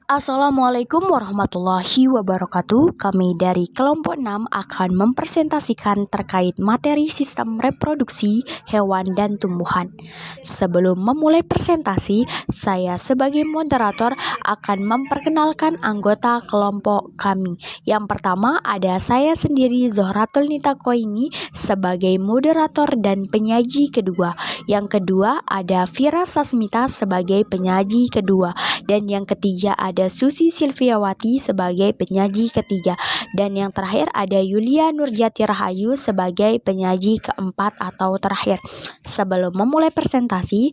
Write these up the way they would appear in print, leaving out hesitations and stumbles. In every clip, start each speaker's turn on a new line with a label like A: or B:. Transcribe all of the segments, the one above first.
A: Assalamualaikum warahmatullahi wabarakatuh. Kami dari kelompok 6 akan mempresentasikan terkait materi sistem reproduksi hewan dan tumbuhan. Sebelum memulai presentasi, saya sebagai moderator akan memperkenalkan anggota kelompok kami. Yang pertama ada saya sendiri, Zohratul Nita Koini, sebagai moderator dan penyaji kedua. Yang kedua ada Vira Sasmita sebagai penyaji kedua. Dan yang ketiga ada Susi Silviawati sebagai penyaji ketiga. Dan yang terakhir ada Yulia Nurjati Rahayu sebagai penyaji keempat atau terakhir. Sebelum memulai presentasi,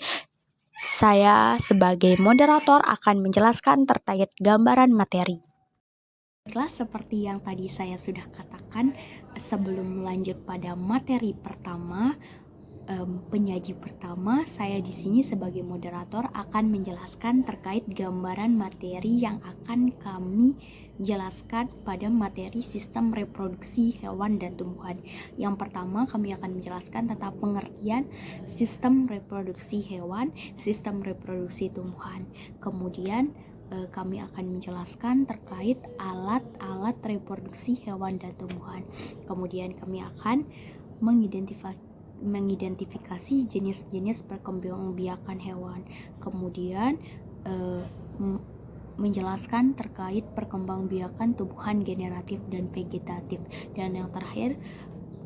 A: saya sebagai moderator akan menjelaskan terkait gambaran materi. Baiklah, seperti yang tadi saya sudah katakan, sebelum melanjut pada materi pertama, penyaji pertama, saya di sini sebagai moderator akan menjelaskan terkait gambaran materi yang akan kami jelaskan pada materi sistem reproduksi hewan dan tumbuhan. Yang pertama, kami akan menjelaskan tentang pengertian sistem reproduksi hewan, sistem reproduksi tumbuhan. Kemudian kami akan menjelaskan terkait alat-alat reproduksi hewan dan tumbuhan. Kemudian kami akan mengidentifikasi jenis-jenis perkembangbiakan hewan, kemudian menjelaskan terkait perkembangbiakan tumbuhan generatif dan vegetatif, dan yang terakhir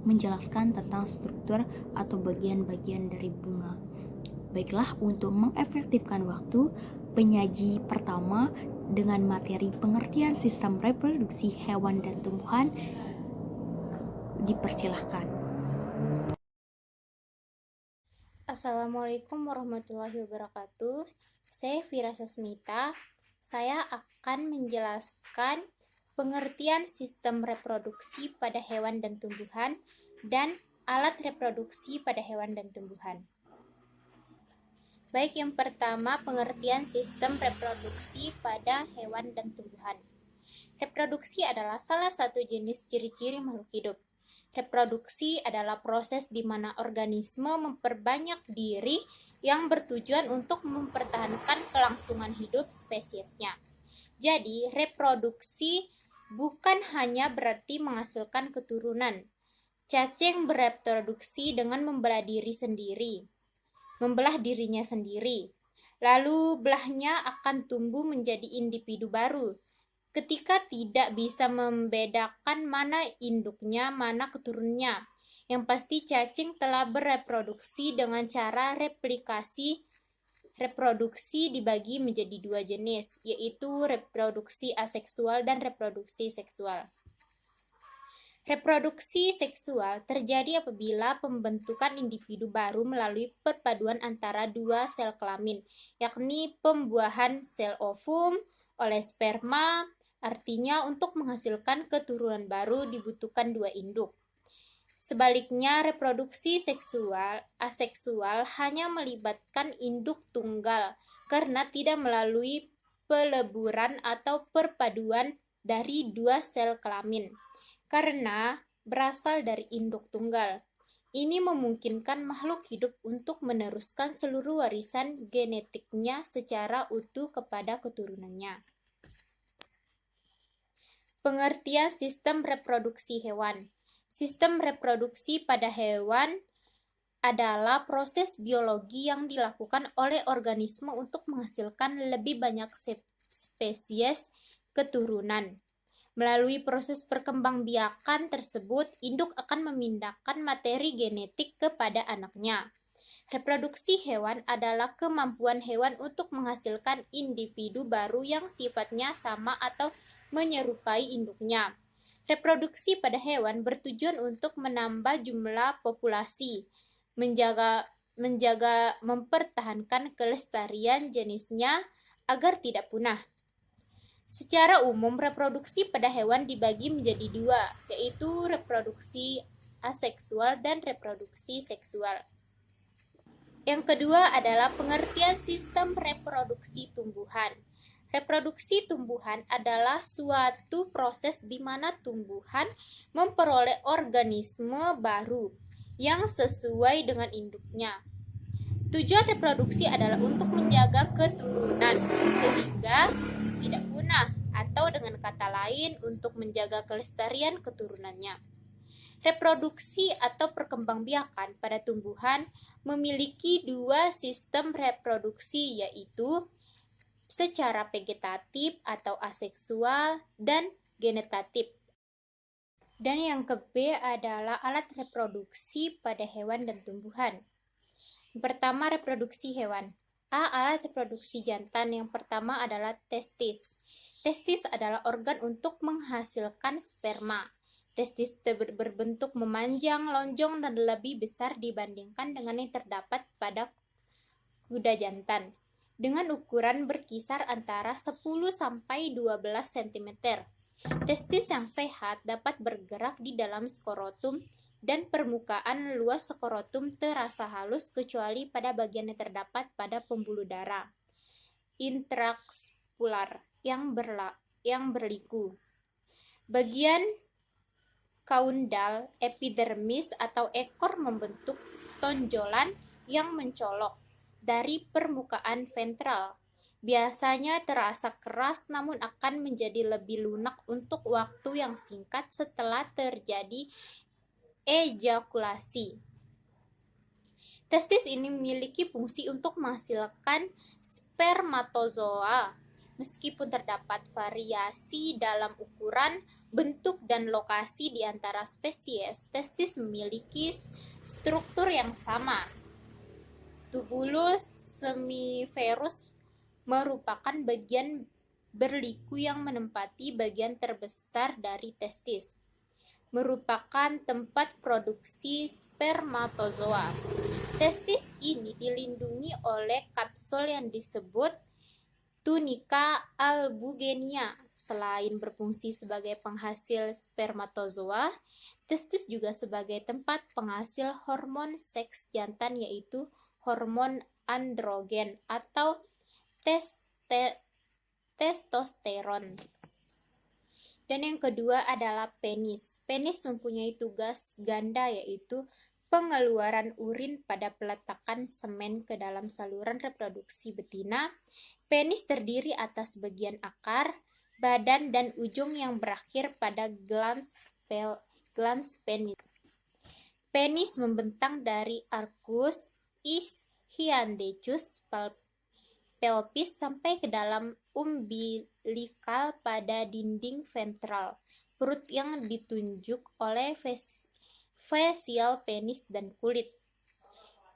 A: menjelaskan tentang struktur atau bagian-bagian dari bunga. Baiklah, untuk mengefektifkan waktu, penyaji pertama dengan materi pengertian sistem reproduksi hewan dan tumbuhan dipersilahkan.
B: Assalamualaikum warahmatullahi wabarakatuh. Saya Vira Sasmita. Saya akan menjelaskan pengertian sistem reproduksi pada hewan dan tumbuhan dan alat reproduksi pada hewan dan tumbuhan. Baik, yang pertama, pengertian sistem reproduksi pada hewan dan tumbuhan. Reproduksi adalah salah satu jenis ciri-ciri makhluk hidup. Reproduksi adalah proses di mana organisme memperbanyak diri yang bertujuan untuk mempertahankan kelangsungan hidup spesiesnya. Jadi, reproduksi bukan hanya berarti menghasilkan keturunan. Cacing bereproduksi dengan membelah dirinya sendiri. Lalu belahnya akan tumbuh menjadi individu baru. Ketika tidak bisa membedakan mana induknya, mana keturunannya. Yang pasti cacing telah bereproduksi dengan cara reproduksi dibagi menjadi dua jenis, yaitu reproduksi aseksual dan reproduksi seksual. Reproduksi seksual terjadi apabila pembentukan individu baru melalui perpaduan antara dua sel kelamin, yakni pembuahan sel ovum oleh sperma. Artinya, untuk menghasilkan keturunan baru dibutuhkan dua induk. Sebaliknya, reproduksi aseksual hanya melibatkan induk tunggal karena tidak melalui peleburan atau perpaduan dari dua sel kelamin, karena berasal dari induk tunggal. Ini memungkinkan makhluk hidup untuk meneruskan seluruh warisan genetiknya secara utuh kepada keturunannya. Pengertian sistem reproduksi hewan. Sistem reproduksi pada hewan adalah proses biologi yang dilakukan oleh organisme untuk menghasilkan lebih banyak spesies keturunan. Melalui proses perkembangbiakan tersebut, induk akan memindahkan materi genetik kepada anaknya. Reproduksi hewan adalah kemampuan hewan untuk menghasilkan individu baru yang sifatnya sama atau menyerupai induknya. Reproduksi pada hewan bertujuan untuk menambah jumlah populasi, mempertahankan kelestarian jenisnya agar tidak punah. Secara umum, reproduksi pada hewan dibagi menjadi dua, yaitu reproduksi aseksual dan reproduksi seksual. Yang kedua adalah pengertian sistem reproduksi tumbuhan. Reproduksi tumbuhan adalah suatu proses di mana tumbuhan memperoleh organisme baru yang sesuai dengan induknya. Tujuan reproduksi adalah untuk menjaga keturunan sehingga tidak punah dengan kata lain untuk menjaga kelestarian keturunannya. Reproduksi atau perkembangbiakan pada tumbuhan memiliki dua sistem reproduksi, yaitu secara vegetatif atau aseksual dan genetatif. Dan yang ke-B adalah alat reproduksi pada hewan dan tumbuhan. Yang pertama, reproduksi hewan. Alat reproduksi jantan yang pertama adalah testis. Testis adalah organ untuk menghasilkan sperma. Testis berbentuk memanjang, lonjong, dan lebih besar dibandingkan dengan yang terdapat pada kuda jantan, dengan ukuran berkisar antara 10 sampai 12 cm. Testis yang sehat dapat bergerak di dalam skrotum dan permukaan luas skrotum terasa halus kecuali pada bagian yang terdapat pada pembuluh darah intrakspular yang berliku. Bagian kaundal epidermis atau ekor membentuk tonjolan yang mencolok dari permukaan ventral. Biasanya terasa keras namun akan menjadi lebih lunak untuk waktu yang singkat setelah terjadi ejakulasi. Testis ini memiliki fungsi untuk menghasilkan spermatozoa. Meskipun terdapat variasi dalam ukuran, bentuk, dan lokasi di antara spesies, testis memiliki struktur yang sama. Tubulus semiferus merupakan bagian berliku yang menempati bagian terbesar dari testis, merupakan tempat produksi spermatozoa. Testis ini dilindungi oleh kapsul yang disebut tunika albugenia. Selain berfungsi sebagai penghasil spermatozoa, testis juga sebagai tempat penghasil hormon seks jantan, yaitu hormon androgen atau testosteron. Dan yang kedua adalah penis. Penis mempunyai tugas ganda, yaitu pengeluaran urin pada peletakan semen ke dalam saluran reproduksi betina. Penis terdiri atas bagian akar, badan, dan ujung yang berakhir pada glans penis. Penis membentang dari arcus ischiadecus pelvis sampai ke dalam umbilikal pada dinding ventral perut yang ditunjuk oleh facial penis dan kulit.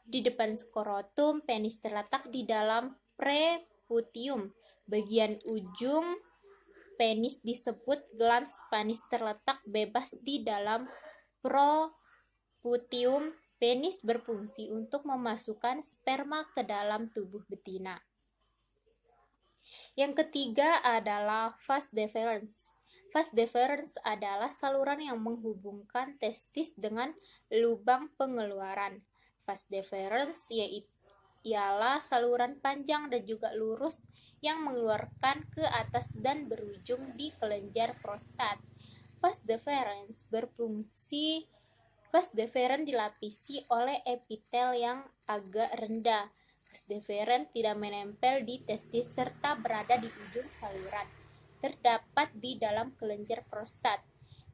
B: Di depan skrotum, penis terletak di dalam preputium. Bagian ujung penis disebut glans penis terletak bebas di dalam proputium. Penis berfungsi untuk memasukkan sperma ke dalam tubuh betina. Yang ketiga adalah vas deferens. Vas deferens adalah saluran yang menghubungkan testis dengan lubang pengeluaran. Vas deferens ialah saluran panjang dan juga lurus yang mengeluarkan ke atas dan berujung di kelenjar prostat. Vas deferens dilapisi oleh epitel yang agak rendah. Vas deferens tidak menempel di testis serta berada di ujung saluran, terdapat di dalam kelenjar prostat.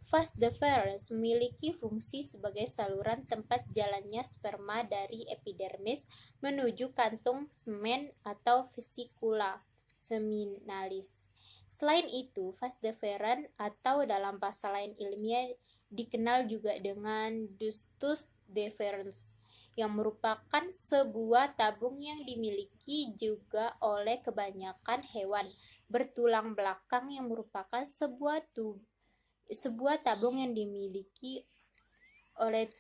B: Vas deferens memiliki fungsi sebagai saluran tempat jalannya sperma dari epidermis menuju kantung semen atau vesicula seminalis. Selain itu, vas deferens atau dalam bahasa lain ilmiah dikenal juga dengan ductus deferens, yang merupakan sebuah tabung yang dimiliki juga oleh kebanyakan hewan bertulang belakang, yang merupakan sebuah tabung yang dimiliki oleh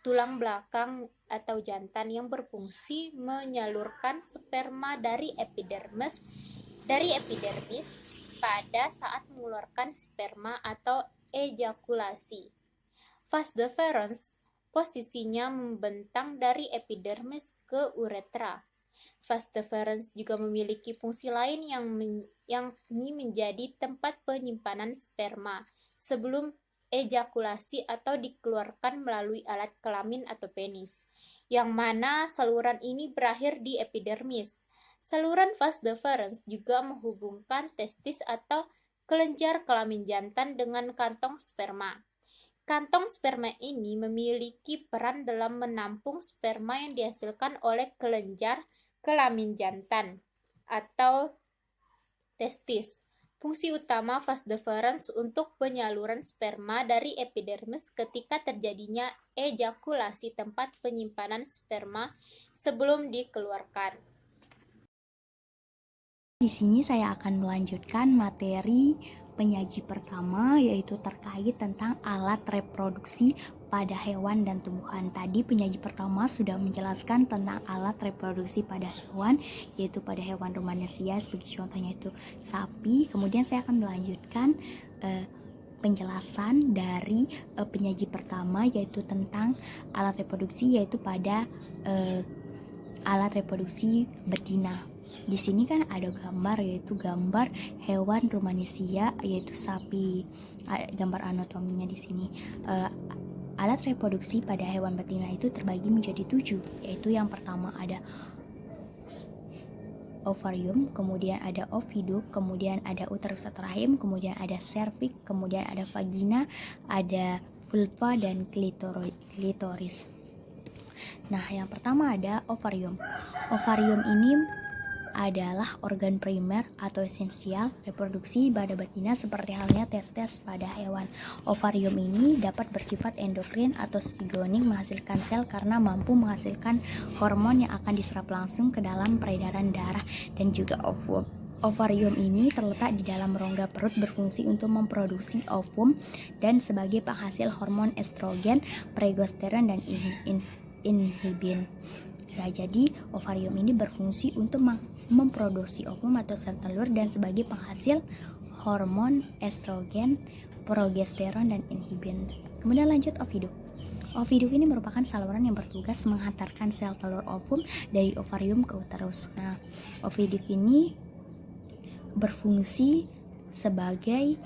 B: tulang belakang atau jantan yang berfungsi menyalurkan sperma dari epidermis pada saat mengeluarkan sperma atau ejakulasi. Vas deferens posisinya membentang dari epidermis ke uretra. Vas deferens juga memiliki fungsi lain yang menjadi tempat penyimpanan sperma sebelum ejakulasi atau dikeluarkan melalui alat kelamin atau penis, yang mana saluran ini berakhir di epidermis. Saluran vas deferens juga menghubungkan testis atau kelenjar kelamin jantan dengan kantong sperma. Kantong sperma ini memiliki peran dalam menampung sperma yang dihasilkan oleh kelenjar kelamin jantan atau testis. Fungsi utama vas deferens untuk penyaluran sperma dari epidermis ketika terjadinya ejakulasi tempat penyimpanan sperma sebelum dikeluarkan.
A: Di sini saya akan melanjutkan materi penyaji pertama, yaitu terkait tentang alat reproduksi pada hewan dan tumbuhan. Tadi penyaji pertama sudah menjelaskan tentang alat reproduksi pada hewan, yaitu pada hewan rumanesia, sebagai contohnya itu sapi. Kemudian saya akan melanjutkan penjelasan dari penyaji pertama, yaitu tentang alat reproduksi, yaitu pada alat reproduksi betina. Di sini kan ada gambar, yaitu gambar hewan rumanesia, yaitu sapi. Gambar anatominya di sini. Alat reproduksi pada hewan betina itu terbagi menjadi 7, yaitu yang pertama ada ovarium, kemudian ada oviduk, kemudian ada uterus atau rahim, kemudian ada cervix, kemudian ada vagina, ada vulva, dan klitoris. Nah, yang pertama ada ovarium. Ovarium ini adalah organ primer atau esensial reproduksi pada betina seperti halnya testes pada hewan. Ovarium ini dapat bersifat endokrin atau stigonik, menghasilkan sel karena mampu menghasilkan hormon yang akan diserap langsung ke dalam peredaran darah dan juga ovum. Ovarium ini terletak di dalam rongga perut, berfungsi untuk memproduksi ovum dan sebagai penghasil hormon estrogen, progesteron, dan inhibin. Ya, jadi ovarium ini berfungsi untuk memproduksi ovum atau sel telur dan sebagai penghasil hormon estrogen, progesteron, dan inhibin. Kemudian lanjut oviduk. Oviduk ini merupakan saluran yang bertugas menghantarkan sel telur ovum dari ovarium ke uterus. Nah, oviduk ini berfungsi sebagai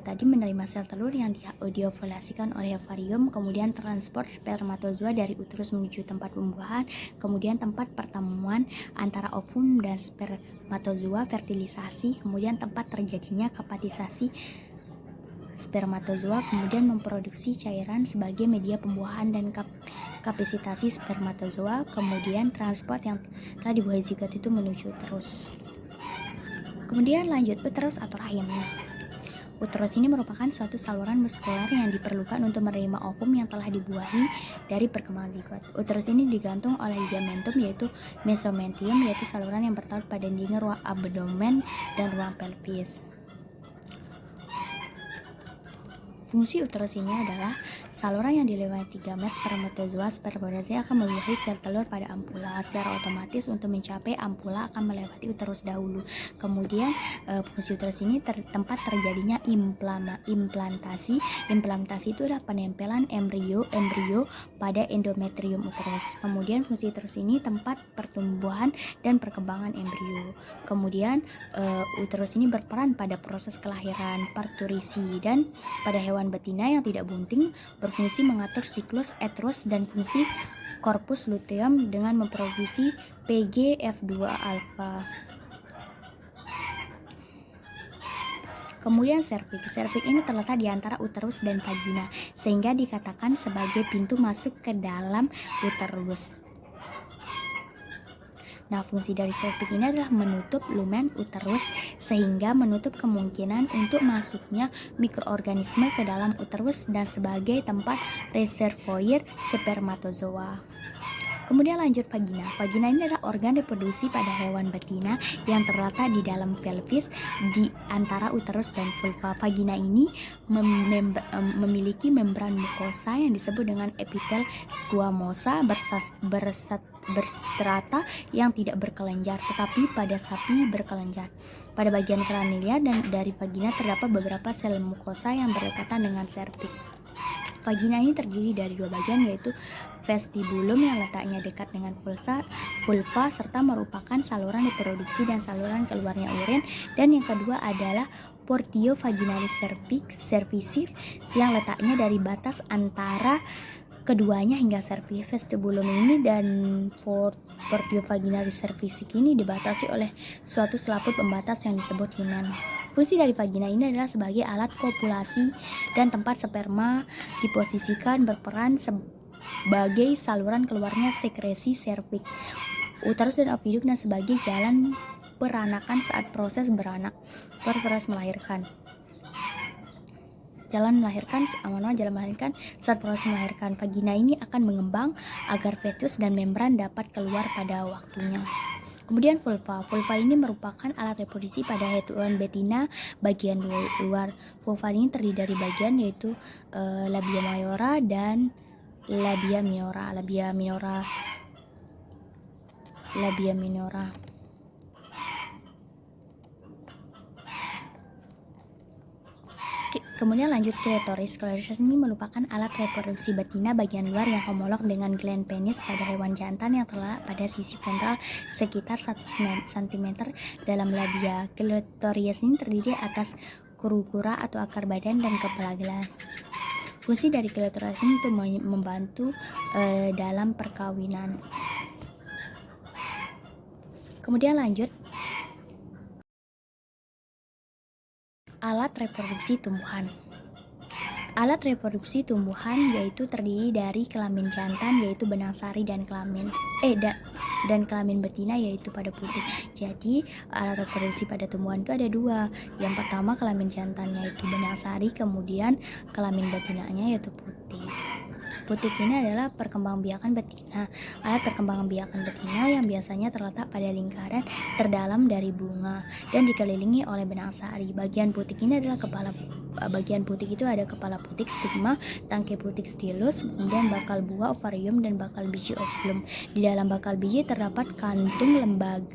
A: tadi menerima sel telur yang diovulasikan oleh ovarium, kemudian transport spermatozoa dari uterus menuju tempat pembuahan, kemudian tempat pertemuan antara ovum dan spermatozoa, fertilisasi, kemudian tempat terjadinya kapatisasi spermatozoa, kemudian memproduksi cairan sebagai media pembuahan dan kapatisasi spermatozoa, kemudian transport yang telah dibuahi zigot itu menuju uterus. Kemudian lanjut uterus atau rahim. Uterus ini merupakan suatu saluran muskular yang diperlukan untuk menerima ovum yang telah dibuahi dari perkembangan zigot. Uterus ini digantung oleh ligamentum, yaitu mesometrium, yaitu saluran yang bertaut pada dinding ruang abdomen dan ruang pelvis. Fungsi uterus ini adalah saluran yang dilewati gamet spermatozoa. Spermatozoa akan membuahi sel telur pada ampula. Secara otomatis untuk mencapai ampula akan melewati uterus dahulu. Kemudian fungsi uterus ini tempat terjadinya implantasi. Implantasi itu adalah penempelan embrio pada endometrium uterus. Kemudian fungsi uterus ini tempat pertumbuhan dan perkembangan embrio. Kemudian uterus ini berperan pada proses kelahiran, parturisi, dan pada hewan betina yang tidak bunting berfungsi mengatur siklus uterus dan fungsi corpus luteum dengan memproduksi PGF2 alfa. Kemudian serviks. Serviks ini terletak di antara uterus dan vagina sehingga dikatakan sebagai pintu masuk ke dalam uterus. Nah, fungsi dari serviks ini adalah menutup lumen uterus sehingga menutup kemungkinan untuk masuknya mikroorganisme ke dalam uterus dan sebagai tempat reservoir spermatozoa. Kemudian lanjut vagina. Vagina ini adalah organ reproduksi pada hewan betina yang terletak di dalam pelvis di antara uterus dan vulva. Vagina ini memiliki membran mukosa yang disebut dengan epitel squamosa berstrata yang tidak berkelenjar, tetapi pada sapi berkelenjar. Pada bagian kranilia dan dari vagina terdapat beberapa sel mukosa yang berdekatan dengan serviks. Vagina ini terdiri dari dua bagian, yaitu vestibulum yang letaknya dekat dengan vulva serta merupakan saluran reproduksi dan saluran keluarnya urin, dan yang kedua adalah portio vaginalis cervicis yang letaknya dari batas antara keduanya hingga serviks. Vestibulum ini dan portiovaginalis cervix ini dibatasi oleh suatu selaput pembatas yang disebut himen. Fungsi dari vagina ini adalah sebagai alat kopulasi dan tempat sperma diposisikan, berperan sebagai saluran keluarnya sekresi serviks, uterus dan oviduk, dan sebagai jalan peranakan saat proses beranak, proses melahirkan. Jalan melahirkan saat proses melahirkan. Vagina ini akan mengembang agar fetus dan membran dapat keluar pada waktunya. Kemudian vulva. Vulva ini merupakan alat reproduksi pada hewan betina bagian luar. Vulva ini terdiri dari bagian yaitu labia mayora dan labia minora. Kemudian lanjut klitoris. Klitoris ini merupakan alat reproduksi betina bagian luar yang homolog dengan gland penis pada hewan jantan yang terletak pada sisi ventral sekitar 1 cm dalam labia. Klitoris ini terdiri atas kurukura atau akar badan dan kepala gelas. Fungsi dari klitoris ini untuk membantu dalam perkawinan. Kemudian lanjut alat reproduksi tumbuhan. Alat reproduksi tumbuhan yaitu terdiri dari kelamin jantan yaitu benang sari dan kelamin betina yaitu pada putih. Jadi alat reproduksi pada tumbuhan itu ada dua. Yang pertama kelamin jantannya yaitu benang sari, kemudian kelamin betinanya yaitu putih. Putik ini adalah perkembangbiakan betina. Alat perkembangbiakan betina yang biasanya terletak pada lingkaran terdalam dari bunga dan dikelilingi oleh benang sari. Bagian putik ini adalah bagian putik itu ada kepala putik, stigma, tangkai putik, stilus, kemudian bakal buah, ovarium, dan bakal biji, ovulum. Di dalam bakal biji terdapat kantung lembaga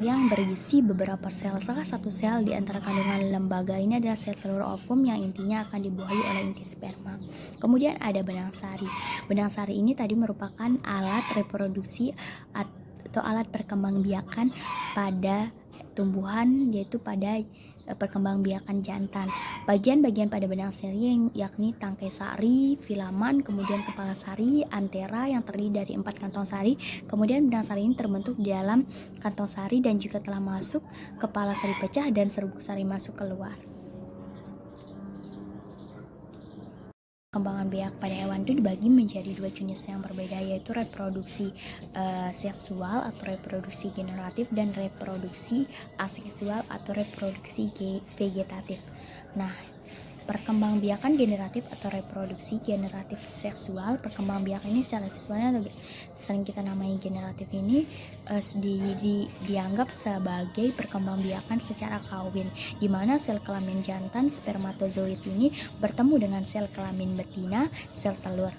A: yang berisi beberapa sel. Salah satu sel di antara kandungan lembaga ini adalah sel telur ovum yang intinya akan dibuahi oleh inti sperma. Kemudian ada benang sari. Benang sari ini tadi merupakan alat reproduksi atau alat perkembangbiakan pada tumbuhan, yaitu pada perkembangbiakan jantan. Bagian-bagian pada benang sari yakni tangkai sari, filamen, kemudian kepala sari, antera yang terdiri dari 4 kantong sari. Kemudian benang sari ini terbentuk di dalam kantong sari dan jika telah masuk, kepala sari pecah dan serbuk sari masuk keluar. Perkembangan biak pada hewan itu dibagi menjadi 2 jenis yang berbeda, yaitu reproduksi seksual atau reproduksi generatif dan reproduksi aseksual atau reproduksi vegetatif. Nah, perkembangbiakan generatif atau reproduksi generatif seksual, perkembangbiakan ini secara seksualnya sering kita namai generatif ini dianggap sebagai perkembangbiakan secara kawin, di mana sel kelamin jantan spermatozoid ini bertemu dengan sel kelamin betina sel telur.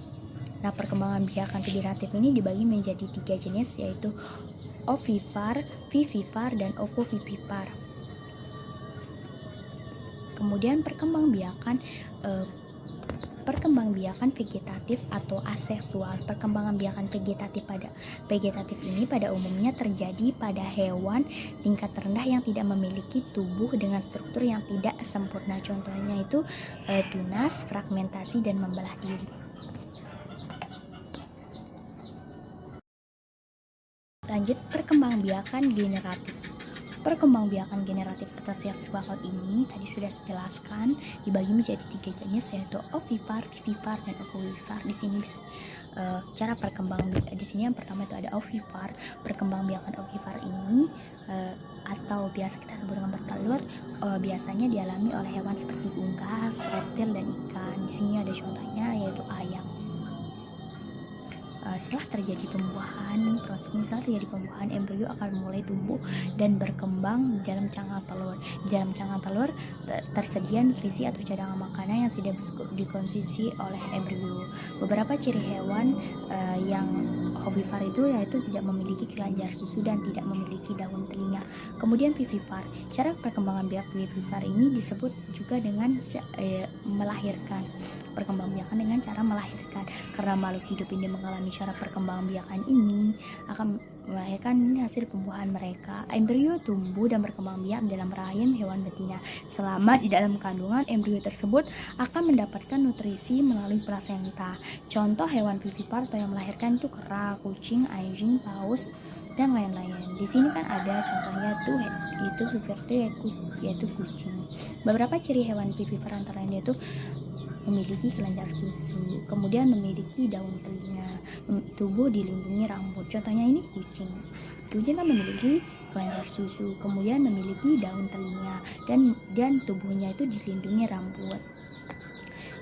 A: Nah, perkembangan biakan generatif ini dibagi menjadi 3 jenis, yaitu ovipar, vivipar, dan ovovivipar. Kemudian perkembangbiakan vegetatif atau aseksual. Perkembangbiakan vegetatif ini pada umumnya terjadi pada hewan tingkat rendah yang tidak memiliki tubuh dengan struktur yang tidak sempurna. Contohnya itu tunas, fragmentasi, dan membelah diri. Lanjut, perkembangbiakan generatif. Perkembangbiakan generatif atau seksual ini tadi sudah dijelaskan, dibagi menjadi 3 jenis, yaitu ovipar, vivipar, dan ovovivipar. Di sini bisa cara perkembangbiakan di sini yang pertama itu ada ovipar. Perkembangbiakan ovipar ini atau biasa kita sebut dengan bertelur biasanya dialami oleh hewan seperti unggas, reptil, dan ikan. Di sini ada contohnya yaitu ayam. Setelah terjadi pembuahan, embrio akan mulai tumbuh dan berkembang di dalam cangkang telur. Di dalam cangkang telur tersedia nutrisi atau cadangan makanan yang sudah dikonsumsi oleh embrio. Beberapa ciri hewan yang ovipar itu yaitu tidak memiliki kelenjar susu dan tidak memiliki daun telinga. Kemudian vivipar. Cara perkembangan biak vivipar ini disebut juga dengan melahirkan. Perkembangbiakan dengan cara melahirkan, karena makhluk hidup ini mengalami cara perkembangbiakan ini akan melahirkan hasil pembuahan mereka. Embrio tumbuh dan berkembang biak dalam rahim hewan betina. Selama di dalam kandungan, embrio tersebut akan mendapatkan nutrisi melalui plasenta. Contoh hewan vivipar atau yang melahirkan itu kera, kucing, anjing, paus, dan lain-lain. Di sini kan ada contohnya tuh itu vivipar yaitu kucing. Beberapa ciri hewan vivipar antara lain yaitu memiliki kelenjar susu, kemudian memiliki daun telinga, tubuh dilindungi rambut. Contohnya ini kucing. Kucing kan memiliki kelenjar susu, kemudian memiliki daun telinga, dan tubuhnya itu dilindungi rambut.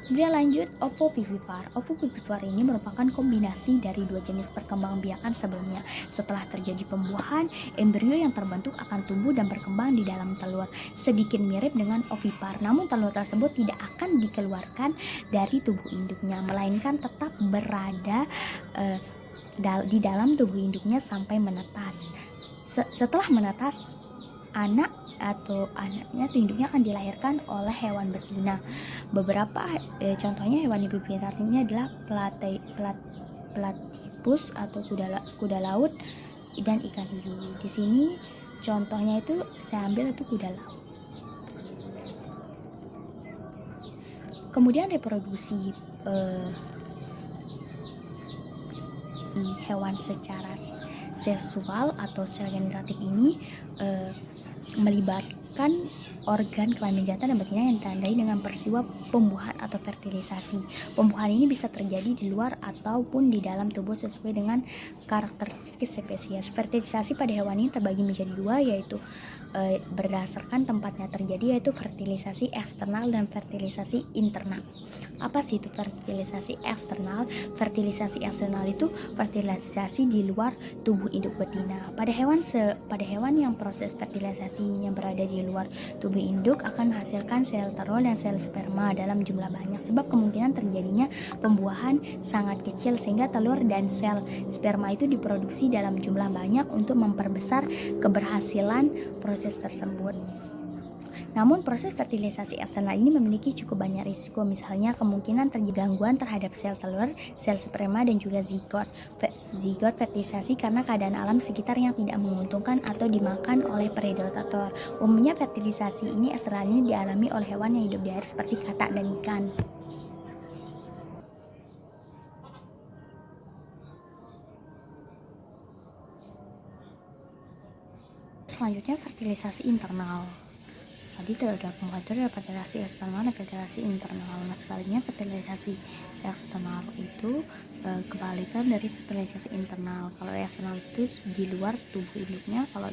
A: Kemudian lanjut, ovovivipar. Ovovivipar ini merupakan kombinasi dari dua jenis perkembangbiakan sebelumnya. Setelah terjadi pembuahan, embrio yang terbentuk akan tumbuh dan berkembang di dalam telur, sedikit mirip dengan ovipar. Namun telur tersebut tidak akan dikeluarkan dari tubuh induknya, melainkan tetap berada di dalam tubuh induknya sampai menetas. Setelah menetas, anak atau anaknya atau induknya akan dilahirkan oleh hewan betina. Beberapa contohnya hewan vivipar ini adalah platypus atau kuda laut dan ikan hiu. Di sini contohnya itu saya ambil itu kuda laut. Kemudian reproduksi hewan secara seksual atau secara generatif ini melibatkan organ kelamin jantan dan betina yang ditandai dengan peristiwa pembuahan atau fertilisasi. Pembuahan ini bisa terjadi di luar ataupun di dalam tubuh sesuai dengan karakteristik spesies. Fertilisasi pada hewan ini terbagi menjadi dua, yaitu berdasarkan tempatnya terjadi, yaitu fertilisasi eksternal dan fertilisasi internal. Apa sih itu fertilisasi eksternal? Fertilisasi eksternal itu fertilisasi di luar tubuh induk betina. Pada hewan yang proses fertilisasinya berada di luar tubuh induk akan menghasilkan sel telur dan sel sperma dalam jumlah banyak, sebab kemungkinan terjadinya pembuahan sangat kecil sehingga telur dan sel sperma itu diproduksi dalam jumlah banyak untuk memperbesar keberhasilan proses tersebut. Namun proses fertilisasi eksternal ini memiliki cukup banyak risiko, misalnya kemungkinan terjadi gangguan terhadap sel telur, sel sperma, dan juga zigot fertilisasi karena keadaan alam sekitar yang tidak menguntungkan atau dimakan oleh predator. Umumnya fertilisasi ini eksternal ini dialami oleh hewan yang hidup di air seperti katak dan ikan. Selanjutnya fertilisasi internal. Tadi terdapat fertilisasi eksternal dan fertilisasi internal. Nah, sebaliknya fertilisasi eksternal itu kebalikan dari fertilisasi internal. Kalau eksternal itu di luar tubuh induknya, kalau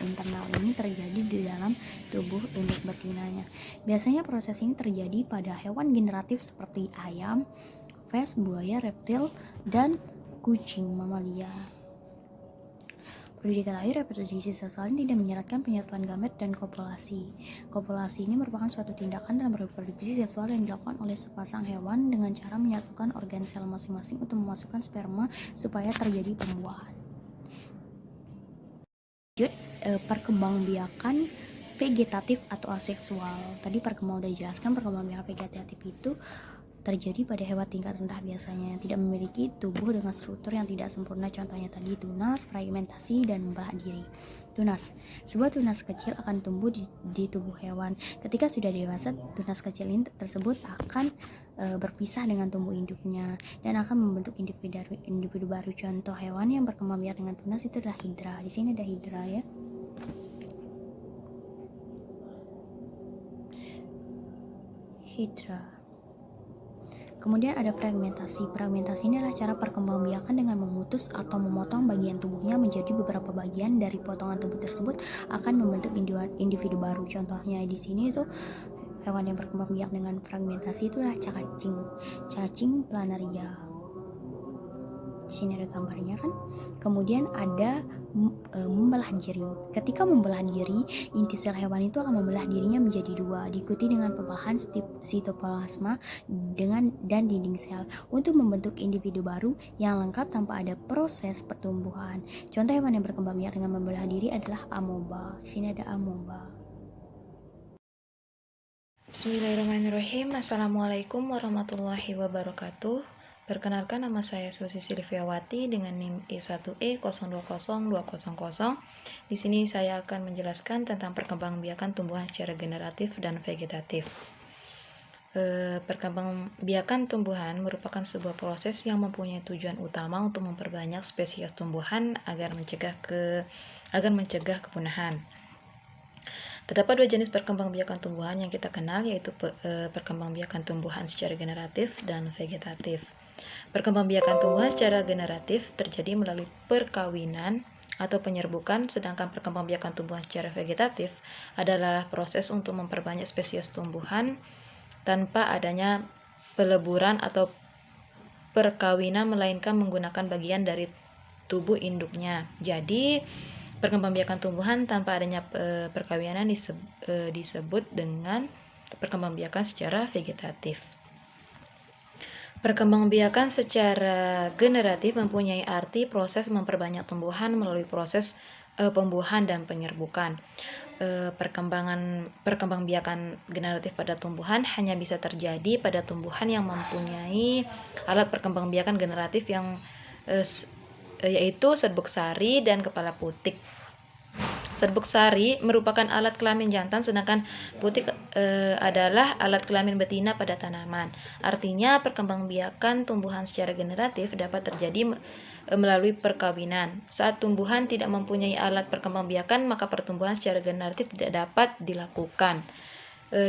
A: internal ini terjadi di dalam tubuh induk betinanya. Biasanya proses ini terjadi pada hewan generatif seperti ayam, ves, buaya, reptil, dan kucing mamalia. Perlu diketahui, reproduksi seksual tidak menyarankan penyatuan gamet dan kopulasi. Kopulasi ini merupakan suatu tindakan dalam reproduksi seksual yang dilakukan oleh sepasang hewan dengan cara menyatukan organ sel masing-masing untuk memasukkan sperma supaya terjadi pembuahan. Lanjut, perkembangbiakan vegetatif atau aseksual. Tadi udah dijelaskan, perkembangbiakan vegetatif itu terjadi pada hewan tingkat rendah biasanya yang tidak memiliki tubuh dengan struktur yang tidak sempurna. Contohnya tadi tunas, fragmentasi, dan membelah diri. Tunas. Sebuah tunas kecil akan tumbuh di tubuh hewan. Ketika sudah dewasa, tunas kecil ini tersebut akan berpisah dengan tumbuh induknya dan akan membentuk individu baru. Contoh hewan yang berkembang biak dengan tunas itu adalah hidra. Di sini ada hidra ya. Hidra. Kemudian ada fragmentasi. Fragmentasi ini adalah cara perkembangbiakan dengan memutus atau memotong bagian tubuhnya menjadi beberapa bagian. Dari potongan tubuh tersebut akan membentuk individu baru. Contohnya di sini itu hewan yang berkembangbiak dengan fragmentasi itu adalah cacing planaria. Di sini ada gambarnya kan. Kemudian ada membelah diri. Ketika membelah diri, inti sel hewan itu akan membelah dirinya menjadi dua, diikuti dengan pembelahan sitoplasma dan dinding sel untuk membentuk individu baru yang lengkap tanpa ada proses pertumbuhan. Contoh hewan yang berkembang biak dengan membelah diri adalah amoeba. Di sini ada amoeba.
C: Bismillahirrahmanirrahim. Assalamualaikum warahmatullahi wabarakatuh. Perkenalkan, nama saya Susi Silviawati dengan NIM I1E020200. Di sini saya akan menjelaskan tentang perkembangbiakan tumbuhan secara generatif dan vegetatif. Perkembangbiakan tumbuhan merupakan sebuah proses yang mempunyai tujuan utama untuk memperbanyak spesies tumbuhan agar mencegah kepunahan. Terdapat dua jenis perkembangbiakan tumbuhan yang kita kenal, yaitu perkembangbiakan tumbuhan secara generatif dan vegetatif. Perkembangbiakan tumbuhan secara generatif terjadi melalui perkawinan atau penyerbukan, sedangkan perkembangbiakan tumbuhan secara vegetatif adalah proses untuk memperbanyak spesies tumbuhan tanpa adanya peleburan atau perkawinan, melainkan menggunakan bagian dari tubuh induknya. Jadi, perkembangbiakan tumbuhan tanpa adanya perkawinan disebut dengan perkembangbiakan secara vegetatif. Perkembangbiakan secara generatif mempunyai arti proses memperbanyak tumbuhan melalui proses pembuahan dan penyerbukan. Perkembangbiakan generatif pada tumbuhan hanya bisa terjadi pada tumbuhan yang mempunyai alat perkembangbiakan generatif yang yaitu serbuk sari dan kepala putik. Serbuk sari merupakan alat kelamin jantan, sedangkan putik adalah alat kelamin betina pada tanaman. Artinya, perkembangbiakan tumbuhan secara generatif dapat terjadi melalui perkawinan. Saat tumbuhan tidak mempunyai alat perkembangbiakan, maka pertumbuhan secara generatif tidak dapat dilakukan.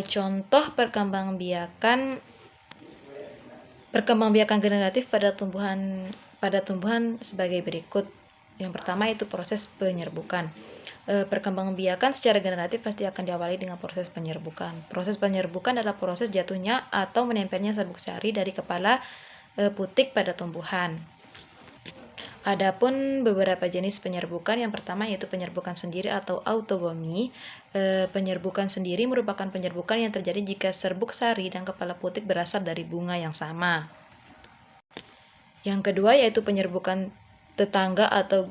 C: Contoh perkembangbiakan generatif pada tumbuhan sebagai berikut. Yang pertama itu proses penyerbukan. Perkembangbiakan secara generatif pasti akan diawali dengan proses penyerbukan. Proses penyerbukan adalah proses jatuhnya atau menempelnya serbuk sari dari kepala putik pada tumbuhan. Adapun beberapa jenis penyerbukan, yang pertama yaitu penyerbukan sendiri atau autogomi. Penyerbukan sendiri merupakan penyerbukan yang terjadi jika serbuk sari dan kepala putik berasal dari bunga yang sama. Yang kedua yaitu penyerbukan tetangga atau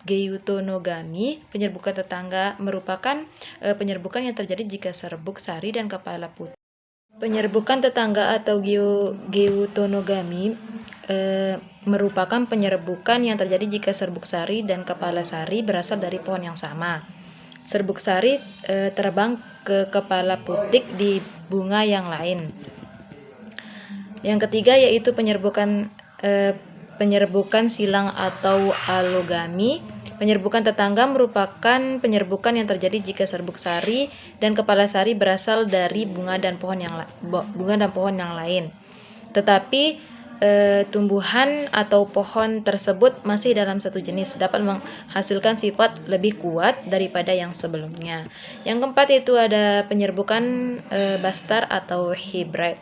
C: geutonogami. Penyerbukan tetangga merupakan penyerbukan yang terjadi jika serbuk sari dan kepala putik. Penyerbukan tetangga atau geutonogami merupakan penyerbukan yang terjadi jika serbuk sari dan kepala sari berasal dari pohon yang sama. Serbuk sari terbang ke kepala putik di bunga yang lain. Yang ketiga yaitu penyerbukan silang atau allogami. Penyerbukan tetangga merupakan penyerbukan yang terjadi jika serbuk sari dan kepala sari berasal dari bunga dan pohon yang lain. Tetapi tumbuhan atau pohon tersebut masih dalam satu jenis, dapat menghasilkan sifat lebih kuat daripada yang sebelumnya. Yang keempat itu ada penyerbukan bastar atau hibrid.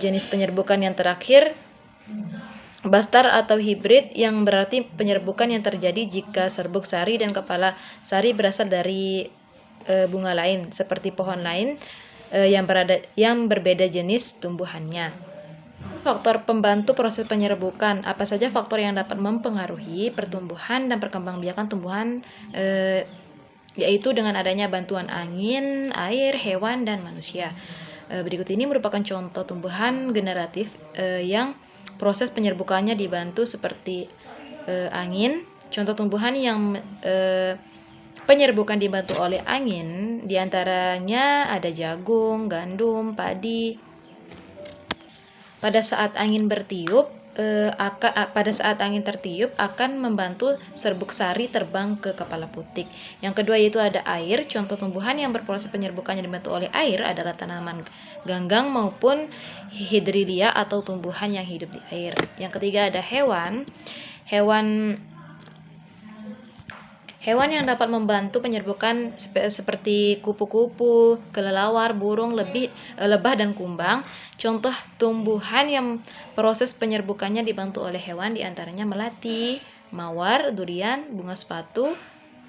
C: Jenis penyerbukan yang terakhir bastar atau hibrid, yang berarti penyerbukan yang terjadi jika serbuk sari dan kepala sari berasal dari bunga lain seperti pohon lain yang berbeda jenis tumbuhannya. Faktor pembantu proses penyerbukan. Apa saja faktor yang dapat mempengaruhi pertumbuhan dan perkembangbiakan tumbuhan, yaitu dengan adanya bantuan angin, air, hewan, dan manusia. Berikut ini merupakan contoh tumbuhan generatif yang proses penyerbukannya dibantu seperti angin. Contoh tumbuhan yang penyerbukan dibantu oleh angin diantaranya ada jagung, gandum, padi. Pada saat angin tertiup akan membantu serbuk sari terbang ke kepala putik. Yang kedua yaitu ada air. Contoh tumbuhan yang berproses penyerbukannya dibantu oleh air adalah tanaman ganggang maupun hidrilia atau tumbuhan yang hidup di air. Yang ketiga ada hewan. Hewan yang dapat membantu penyerbukan seperti kupu-kupu, kelelawar, burung, lebah, dan kumbang. Contoh tumbuhan yang proses penyerbukannya dibantu oleh hewan diantaranya melati, mawar, durian, bunga sepatu,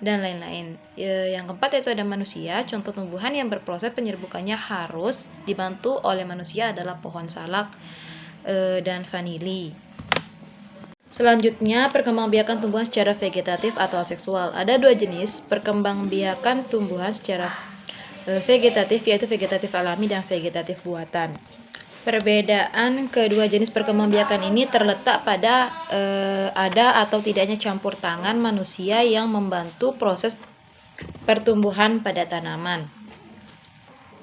C: dan lain-lain. Yang keempat yaitu ada manusia. Contoh tumbuhan yang berproses penyerbukannya harus dibantu oleh manusia adalah pohon salak dan vanili. Selanjutnya, perkembangbiakan tumbuhan secara vegetatif atau aseksual. Ada dua jenis perkembangbiakan tumbuhan secara vegetatif, yaitu vegetatif alami dan vegetatif buatan. Perbedaan kedua jenis perkembangbiakan ini terletak pada ada atau tidaknya campur tangan manusia yang membantu proses pertumbuhan pada tanaman.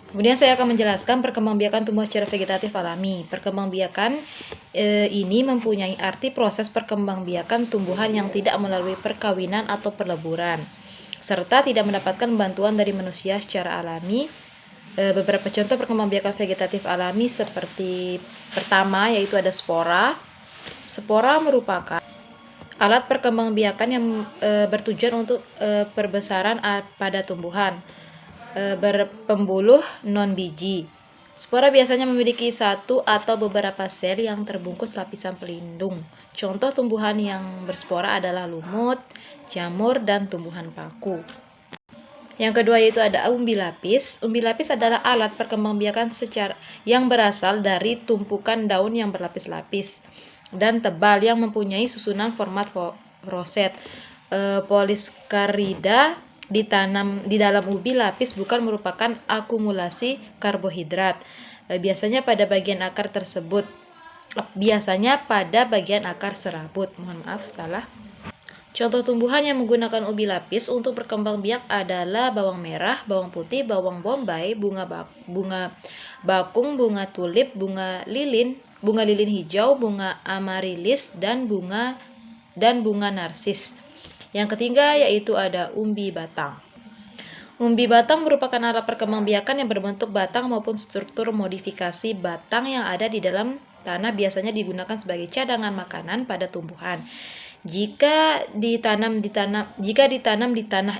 C: Kemudian saya akan menjelaskan perkembangbiakan tumbuhan secara vegetatif alami. Perkembangbiakan ini mempunyai arti proses perkembangbiakan tumbuhan yang tidak melalui perkawinan atau perleburan, serta tidak mendapatkan bantuan dari manusia secara alami. Beberapa contoh perkembangbiakan vegetatif alami seperti pertama yaitu ada spora. Spora merupakan alat perkembangbiakan yang bertujuan untuk perbesaran pada tumbuhan berpembuluh non-biji. Spora biasanya memiliki satu atau beberapa sel yang terbungkus lapisan pelindung. Contoh tumbuhan yang berspora adalah lumut, jamur, dan tumbuhan paku. Yang kedua yaitu ada umbi lapis. Umbi lapis adalah alat perkembangbiakan yang berasal dari tumpukan daun yang berlapis-lapis dan tebal yang mempunyai susunan format roset. Poliskarida ditanam di dalam ubi lapis bukan merupakan akumulasi karbohidrat. Biasanya pada bagian akar serabut. Mohon maaf, salah. Contoh tumbuhan yang menggunakan ubi lapis untuk berkembang biak adalah bawang merah, bawang putih, bawang bombay, bunga bakung, bunga tulip, bunga lilin hijau, bunga amarilis, dan bunga narsis. Yang ketiga yaitu ada umbi batang. Umbi batang merupakan alat perkembangbiakan yang berbentuk batang maupun struktur modifikasi batang yang ada di dalam tanah, biasanya digunakan sebagai cadangan makanan pada tumbuhan. Jika ditanam di tanah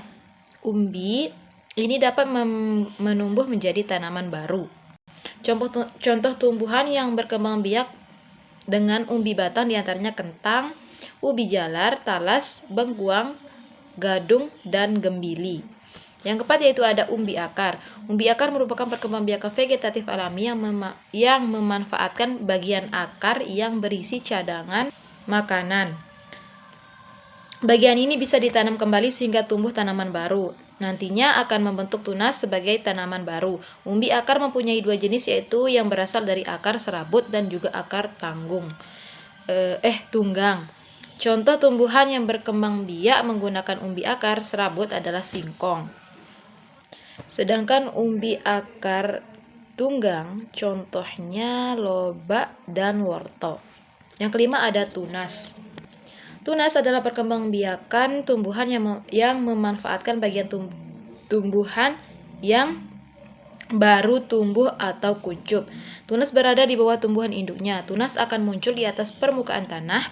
C: umbi, ini dapat menumbuh menjadi tanaman baru. Contoh tumbuhan yang berkembang biak dengan umbi batang diantaranya kentang, ubi jalar, talas, bengkuang, gadung, dan gembili. Yang keempat yaitu ada umbi akar. Umbi akar merupakan perkembangbiakan vegetatif alami yang memanfaatkan bagian akar yang berisi cadangan makanan. Bagian ini bisa ditanam kembali sehingga tumbuh tanaman baru. Nantinya akan membentuk tunas sebagai tanaman baru. Umbi akar mempunyai dua jenis yaitu yang berasal dari akar serabut dan juga akar tunggang. Contoh tumbuhan yang berkembang biak menggunakan umbi akar serabut adalah singkong. Sedangkan umbi akar tunggang contohnya lobak dan wortel. Yang kelima ada tunas. Tunas adalah perkembangbiakan tumbuhan yang memanfaatkan bagian tumbuhan yang baru tumbuh atau kuncup. Tunas berada di bawah tumbuhan induknya. Tunas akan muncul di atas permukaan tanah.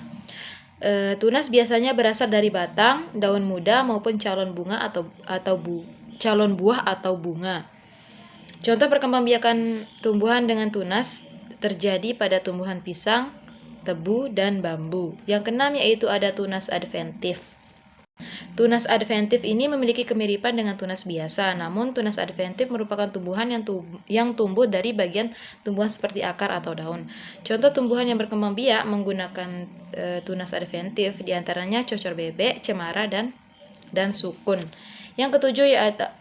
C: Tunas biasanya berasal dari batang, daun muda maupun calon buah atau bunga. Contoh perkembangbiakan tumbuhan dengan tunas terjadi pada tumbuhan pisang, tebu, dan bambu. Yang keenam yaitu ada tunas adventif. Tunas adventif ini memiliki kemiripan dengan tunas biasa, namun tunas adventif merupakan tumbuhan yang tumbuh dari bagian tumbuhan seperti akar atau daun. Contoh tumbuhan yang berkembang biak menggunakan tunas adventif diantaranya cocor bebek, cemara, dan sukun. Yang ketujuh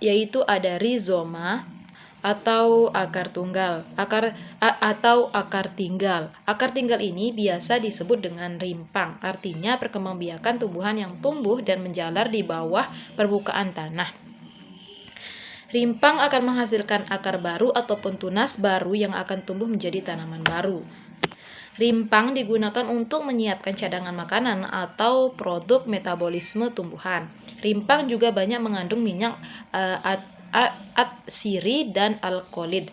C: yaitu ada rizoma atau akar tinggal. Akar tinggal ini biasa disebut dengan rimpang. Artinya perkembangbiakan tumbuhan yang tumbuh dan menjalar di bawah permukaan tanah. Rimpang akan menghasilkan akar baru ataupun tunas baru yang akan tumbuh menjadi tanaman baru. Rimpang digunakan untuk menyiapkan cadangan makanan atau produk metabolisme tumbuhan. Rimpang juga banyak mengandung minyak atsiri dan alkolit.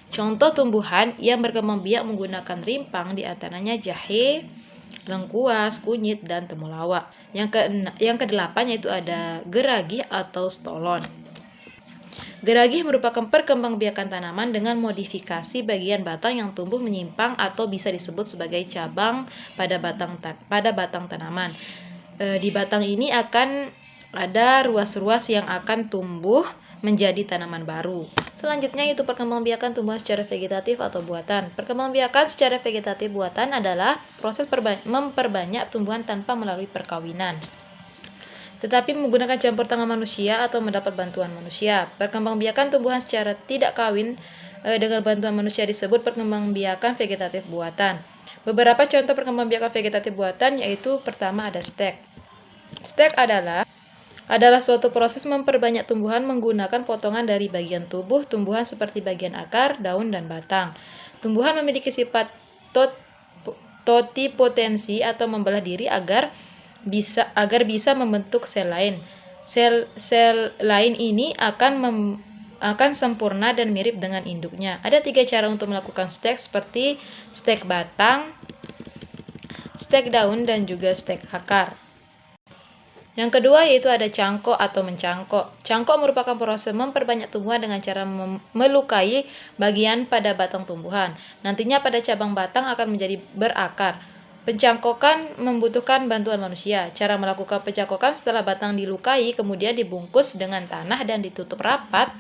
C: Contoh tumbuhan yang berkembang biak menggunakan rimpang diantaranya jahe, lengkuas, kunyit, dan temulawak. Yang kedelapan yaitu ada geragih atau stolon. Geragih merupakan perkembangbiakan tanaman dengan modifikasi bagian batang yang tumbuh menyimpang atau bisa disebut sebagai cabang pada batang tanaman. Di batang ini akan ada ruas-ruas yang akan tumbuh menjadi tanaman baru. Selanjutnya itu perkembangbiakan tumbuhan secara vegetatif atau buatan. Perkembangbiakan secara vegetatif buatan adalah proses memperbanyak tumbuhan tanpa melalui perkawinan, tetapi menggunakan campur tangan manusia atau mendapat bantuan manusia. Perkembangbiakan tumbuhan secara tidak kawin dengan bantuan manusia disebut perkembangbiakan vegetatif buatan. Beberapa contoh perkembangbiakan vegetatif buatan yaitu pertama ada stek. Stek adalah suatu proses memperbanyak tumbuhan menggunakan potongan dari bagian tubuh tumbuhan seperti bagian akar, daun, dan batang. Tumbuhan memiliki sifat totipotensi atau membelah diri agar bisa membentuk sel lain. Sel lain ini akan sempurna dan mirip dengan induknya. Ada 3 cara untuk melakukan stek seperti stek batang, stek daun, dan juga stek akar. Yang kedua yaitu ada cangkok atau mencangkok. Cangkok merupakan proses memperbanyak tumbuhan dengan cara melukai bagian pada batang tumbuhan. Nantinya pada cabang batang akan menjadi berakar. Pencangkokan membutuhkan bantuan manusia. Cara melakukan pencangkokan setelah batang dilukai kemudian dibungkus dengan tanah dan ditutup rapat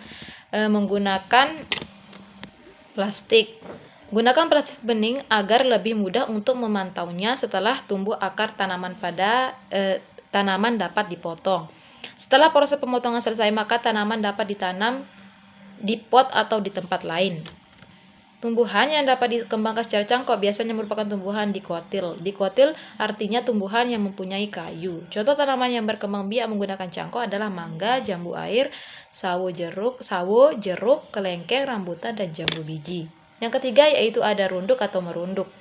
C: menggunakan plastik. Gunakan plastik bening agar lebih mudah untuk memantaunya setelah tumbuh akar tanaman tanaman dapat dipotong. Setelah proses pemotongan selesai, maka tanaman dapat ditanam di pot atau di tempat lain. Tumbuhan yang dapat dikembangkan secara cangkok biasanya merupakan tumbuhan dikotil. Dikotil artinya tumbuhan yang mempunyai kayu. Contoh tanaman yang berkembang biak menggunakan cangkok adalah mangga, jambu air, sawo, jeruk, kelengkeng, rambutan, dan jambu biji. Yang ketiga yaitu ada runduk atau merunduk.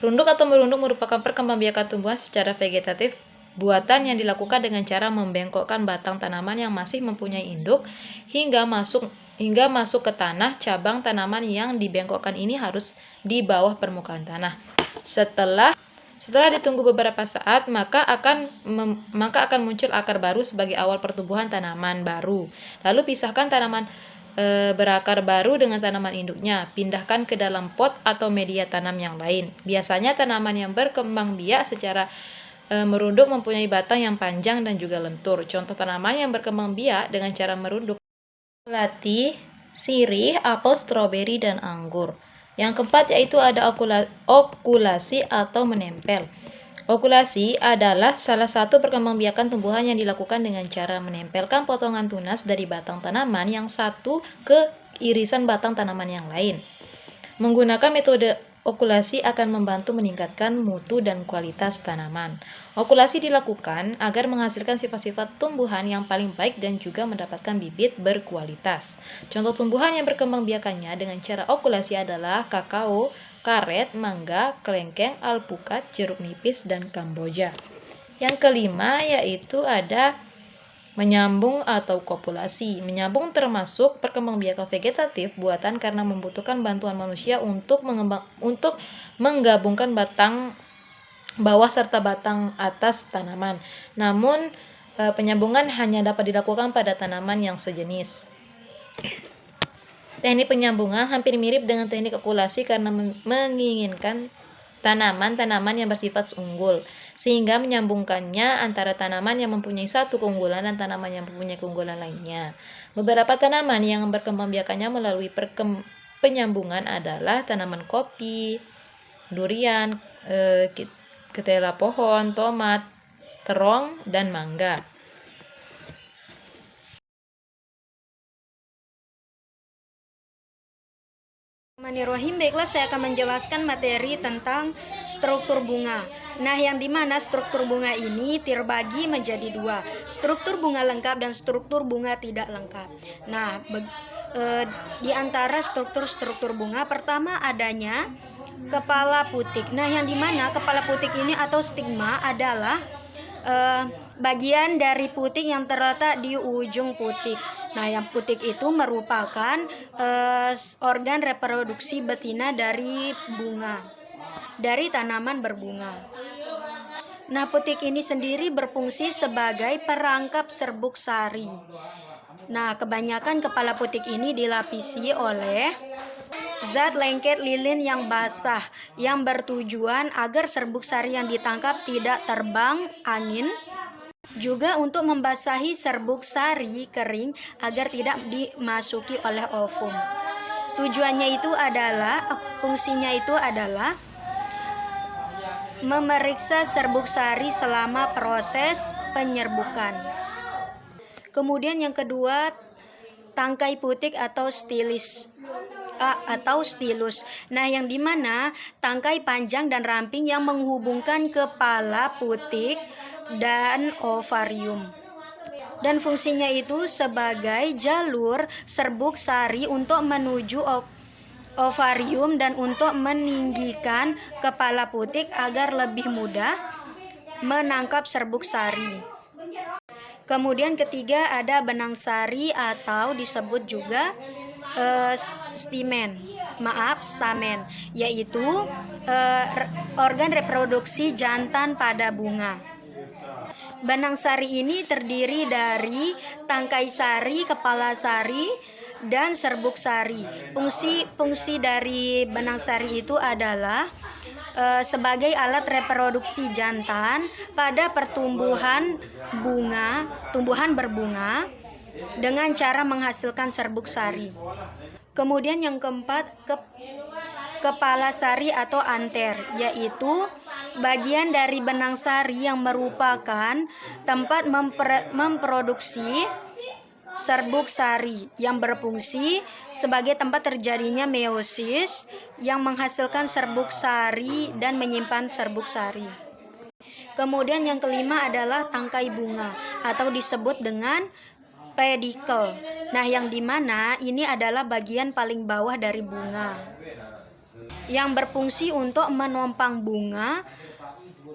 C: Runduk atau merunduk merupakan perkembangbiakan tumbuhan secara vegetatif buatan yang dilakukan dengan cara membengkokkan batang tanaman yang masih mempunyai induk hingga masuk ke tanah. Cabang tanaman yang dibengkokkan ini harus di bawah permukaan tanah. Setelah ditunggu beberapa saat, maka akan muncul akar baru sebagai awal pertumbuhan tanaman baru. Lalu pisahkan tanaman berakar baru dengan tanaman induknya. Pindahkan ke dalam pot atau media tanam yang lain. Biasanya tanaman yang berkembang biak secara merunduk mempunyai batang yang panjang dan juga lentur. Contoh tanaman yang berkembang biak dengan cara merunduk: melati, sirih, apel, stroberi, dan anggur. Yang keempat yaitu ada okulasi atau menempel. Okulasi adalah salah satu perkembangbiakan tumbuhan yang dilakukan dengan cara menempelkan potongan tunas dari batang tanaman yang satu ke irisan batang tanaman yang lain. Menggunakan metode okulasi akan membantu meningkatkan mutu dan kualitas tanaman. Okulasi dilakukan agar menghasilkan sifat-sifat tumbuhan yang paling baik dan juga mendapatkan bibit berkualitas. Contoh tumbuhan yang berkembangbiakannya dengan cara okulasi adalah kakao, karet, mangga, kelengkeng, alpukat, jeruk nipis, dan kamboja. Yang kelima yaitu ada menyambung atau kopulasi. Menyambung termasuk perkembangbiakan vegetatif buatan karena membutuhkan bantuan manusia untuk menggabungkan batang bawah serta batang atas tanaman. Namun penyambungan hanya dapat dilakukan pada tanaman yang sejenis. Teknik penyambungan hampir mirip dengan teknik okulasi karena menginginkan tanaman-tanaman yang bersifat unggul, sehingga menyambungkannya antara tanaman yang mempunyai satu keunggulan dan tanaman yang mempunyai keunggulan lainnya. Beberapa tanaman yang berkembangbiakannya melalui penyambungan adalah tanaman kopi, durian, ketela pohon, tomat, terong, dan mangga.
D: Bismillahirrahmanirrahim. Baiklah, saya akan menjelaskan materi tentang struktur bunga. Nah, yang dimana struktur bunga ini terbagi menjadi dua: struktur bunga lengkap dan struktur bunga tidak lengkap. Nah, di antara struktur bunga pertama adanya kepala putik. Nah, yang dimana kepala putik ini atau stigma adalah bagian dari putik yang terletak di ujung putik. Nah, yang putik itu merupakan organ reproduksi betina dari bunga, dari tanaman berbunga. Nah, putik ini sendiri berfungsi sebagai perangkap serbuk sari. Nah, kebanyakan kepala putik ini dilapisi oleh zat lengket lilin yang basah yang bertujuan agar serbuk sari yang ditangkap tidak terbang angin, juga untuk membasahi serbuk sari kering agar tidak dimasuki oleh ovum. Fungsinya itu adalah memeriksa serbuk sari selama proses penyerbukan. Kemudian yang kedua, tangkai putik atau stilis. atau stilus. Nah, yang dimana tangkai panjang dan ramping yang menghubungkan kepala putik dan ovarium. Dan fungsinya itu sebagai jalur serbuk sari untuk menuju ovarium dan untuk meninggikan kepala putik agar lebih mudah menangkap serbuk sari. Kemudian ketiga ada benang sari atau disebut juga stamen, yaitu organ reproduksi jantan pada bunga. Benang sari ini terdiri dari tangkai sari, kepala sari, dan serbuk sari. Fungsi dari benang sari itu adalah sebagai alat reproduksi jantan pada pertumbuhan berbunga dengan cara menghasilkan serbuk sari. Kemudian yang keempat, kepala sari atau anter, yaitu bagian dari benang sari yang merupakan tempat memproduksi serbuk sari yang berfungsi sebagai tempat terjadinya meiosis yang menghasilkan serbuk sari dan menyimpan serbuk sari. Kemudian yang kelima adalah tangkai bunga atau disebut dengan pedikel. Nah, yang dimana ini adalah bagian paling bawah dari bunga yang berfungsi untuk menopang bunga,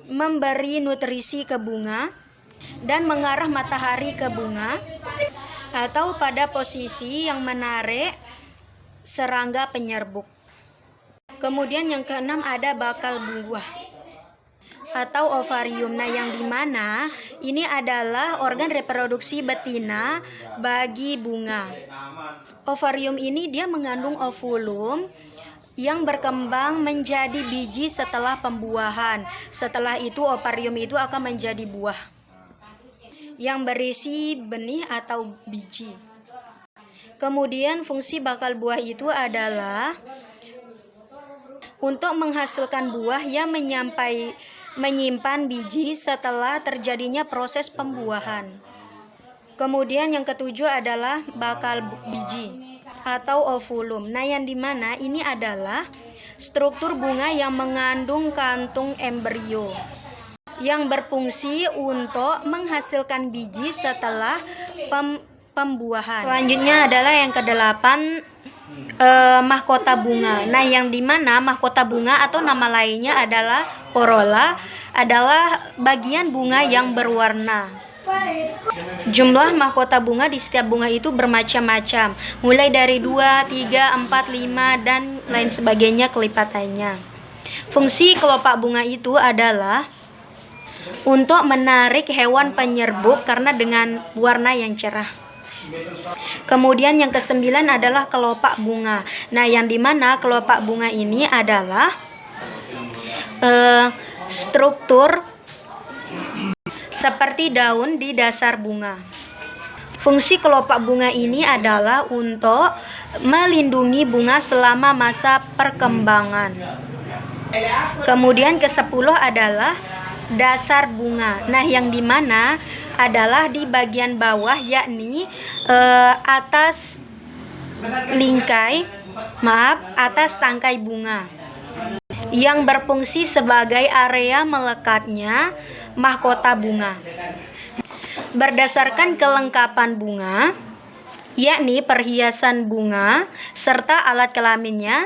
D: memberi nutrisi ke bunga, dan mengarah matahari ke bunga, atau pada posisi yang menarik serangga penyerbuk. Kemudian yang keenam ada bakal buah atau ovarium. Nah, yang dimana ini adalah organ reproduksi betina bagi bunga. Ovarium ini dia mengandung ovulum yang berkembang menjadi biji setelah pembuahan. Setelah itu ovarium itu akan menjadi buah yang berisi benih atau biji. Kemudian fungsi bakal buah itu adalah untuk menghasilkan buah yang menyimpan biji setelah terjadinya proses pembuahan. Kemudian yang ketujuh adalah bakal biji atau ovulum. Nah, yang dimana ini adalah struktur bunga yang mengandung kantung embrio yang berfungsi untuk menghasilkan biji setelah pembuahan. Selanjutnya adalah yang kedelapan, mahkota bunga. Nah, yang dimana mahkota bunga atau nama lainnya adalah corolla adalah bagian bunga yang berwarna. Jumlah mahkota bunga di setiap bunga itu bermacam-macam, mulai dari 2, 3, 4, 5, dan lain sebagainya kelipatannya. Fungsi kelopak bunga itu adalah untuk menarik hewan penyerbuk karena dengan warna yang cerah. Kemudian yang kesembilan adalah kelopak bunga. Nah, yang dimana kelopak bunga ini adalah struktur seperti daun di dasar bunga. Fungsi kelopak bunga ini adalah untuk melindungi bunga selama masa perkembangan. Kemudian ke-10 adalah dasar bunga. Nah, yang dimana adalah di bagian bawah, yakni atas tangkai bunga yang berfungsi sebagai area melekatnya mahkota bunga. Berdasarkan kelengkapan bunga, yakni perhiasan bunga serta alat kelaminnya,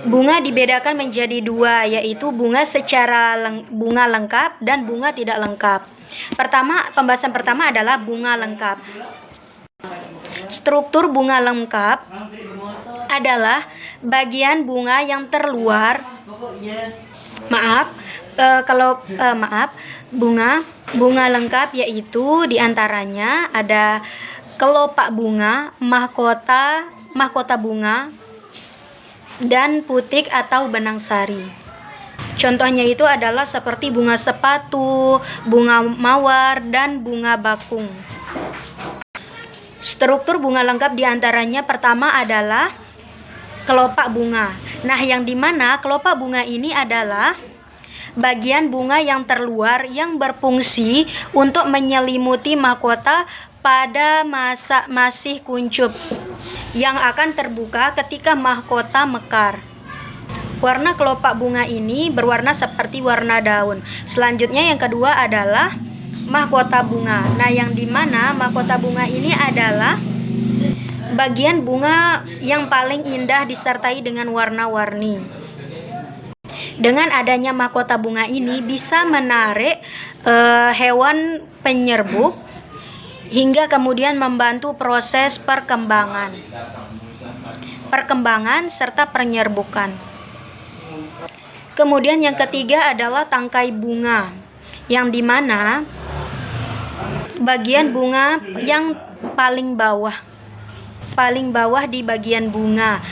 D: bunga dibedakan menjadi dua, yaitu bunga secara bunga lengkap dan bunga tidak lengkap. Pembahasan pertama adalah bunga lengkap. Struktur bunga lengkap adalah bagian bunga yang terluar. Bunga lengkap yaitu diantaranya ada kelopak bunga, mahkota bunga, dan putik atau benang sari. Contohnya itu adalah seperti bunga sepatu, bunga mawar, dan bunga bakung. Struktur bunga lengkap diantaranya pertama adalah kelopak bunga. Nah, yang dimana kelopak bunga ini adalah bagian bunga yang terluar yang berfungsi untuk menyelimuti mahkota pada masa masih kuncup. yang akan terbuka ketika mahkota mekar. Warna kelopak bunga ini berwarna seperti warna daun. Selanjutnya yang kedua adalah mahkota bunga. Nah, yang dimana mahkota bunga ini adalah bagian bunga yang paling indah disertai dengan warna-warni. Dengan adanya mahkota bunga ini bisa menarik hewan penyerbuk hingga kemudian membantu proses perkembangan serta penyerbukan. Kemudian yang ketiga adalah tangkai bunga, yang dimana bagian bunga yang paling bawah di bagian bunga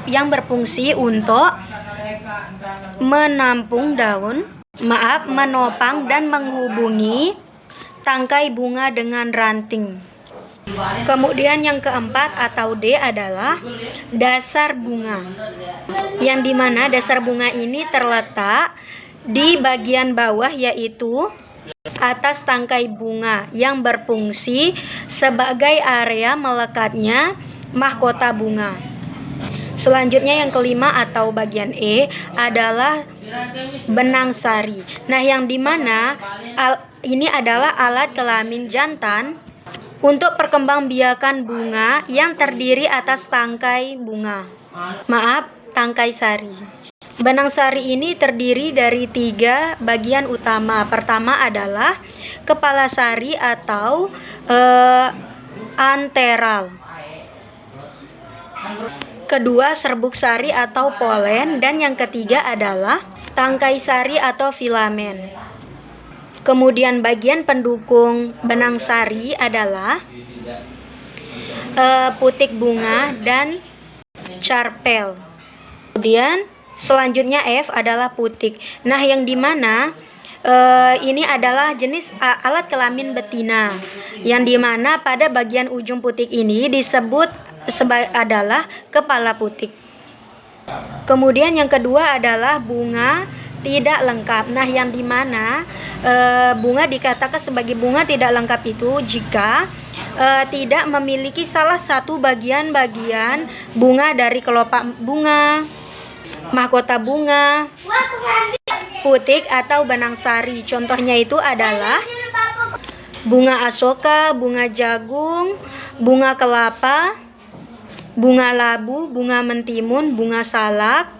D: yang berfungsi untuk menopang dan menghubungi tangkai bunga dengan ranting. Kemudian yang keempat atau D adalah dasar bunga, yang dimana dasar bunga ini terletak di bagian bawah, yaitu atas tangkai bunga yang berfungsi sebagai area melekatnya mahkota bunga. Selanjutnya yang kelima atau bagian E adalah benang sari. Nah, yang dimana ini adalah alat kelamin jantan untuk perkembangbiakan bunga yang terdiri atas tangkai sari. Benang sari ini terdiri dari 3 bagian utama. Pertama adalah kepala sari atau anteral. Kedua, serbuk sari atau polen, dan yang ketiga adalah tangkai sari atau filamen. Kemudian bagian pendukung benang sari adalah putik bunga dan carpel. Kemudian selanjutnya F adalah putik. Nah, yang dimana ini adalah jenis alat kelamin betina, yang dimana pada bagian ujung putik ini disebut adalah kepala putik. Kemudian yang kedua adalah bunga tidak lengkap. Nah, yang dimana bunga dikatakan sebagai bunga tidak lengkap itu jika tidak memiliki salah satu bagian-bagian bunga dari kelopak bunga, mahkota bunga, putik atau benang sari. Contohnya itu adalah bunga asoka, bunga jagung, bunga kelapa, bunga labu, bunga mentimun, bunga salak,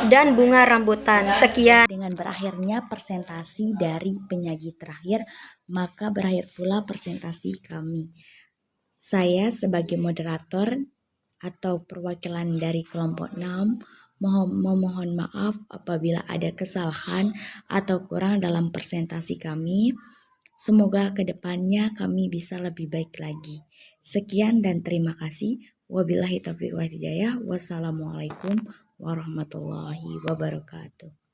D: dan bunga rambutan. Sekian.
A: Dengan berakhirnya presentasi dari penyaji terakhir, maka berakhir pula presentasi kami. Saya sebagai moderator atau perwakilan dari kelompok 6 memohon maaf apabila ada kesalahan atau kurang dalam presentasi kami. Semoga kedepannya kami bisa lebih baik lagi. Sekian dan terima kasih. Wabillahi taufiq wal hidayah. Wassalamualaikum warahmatullahi wabarakatuh.